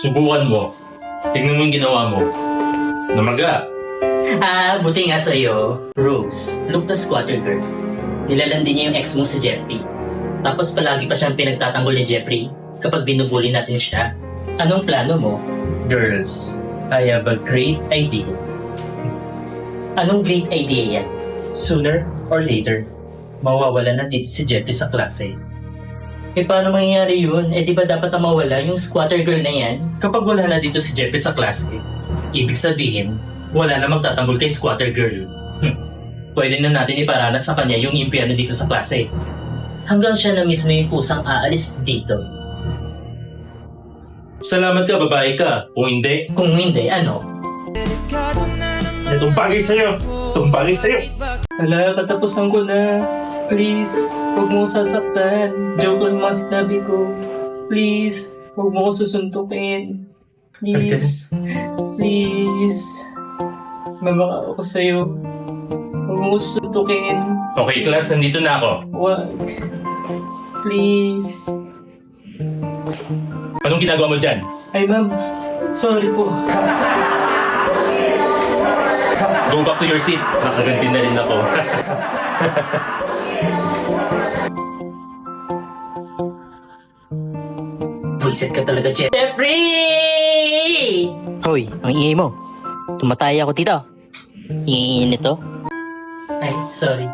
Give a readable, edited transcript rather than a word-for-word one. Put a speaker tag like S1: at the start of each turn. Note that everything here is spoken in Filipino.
S1: Subukan mo. Tingnan mo yung ginawa mo. Namaga.
S2: Buti nga sa'yo, Rose, look the squatter girl. Nilalandi niya yung ex mo si Jeffrey. Tapos palagi pa siyang pinagtatanggol ni Jeffrey kapag binubuli natin siya. Anong plano mo?
S3: Girls, I have a great idea.
S2: Anong great idea yan?
S3: Sooner or later, mawawala na dito si Jeffrey sa klase.
S2: Paano mangyayari yun? Di ba dapat na mawala yung squatter girl na yan?
S3: Kapag wala na dito si Jeffrey sa klase, ibig sabihin, wala na magtatanggol kay squatter girl. Pwede na natin iparanas sa kanya yung impyerno dito sa klase.
S2: Hanggang siya na mismo yung kusang aalis dito.
S1: Salamat ka, babae ka. Kung hindi,
S2: Kung hindi, ano?
S1: tumpagay sa'yo. Tumpagay sa'yo.
S2: Hala, katapusan ko na. Please, huwag mo sasaktan. Joke lang mga sinabi ko. Please, huwag mo ko susuntukin. Please, please. Mamaka ako sa'yo. Huwag mo ko susuntukin.
S1: Okay, class, nandito na ako.
S2: Wag. Please.
S1: Anong ginagawa mo dyan?
S2: Ay, ma'am. Sorry po.
S1: Go back to your seat. Nakaganti na rin ako.
S2: Buisit ka talaga, Jeffrey! Hoy, ang ingay mo. Tumatay ako dito. Ingay nito. Ay, sorry.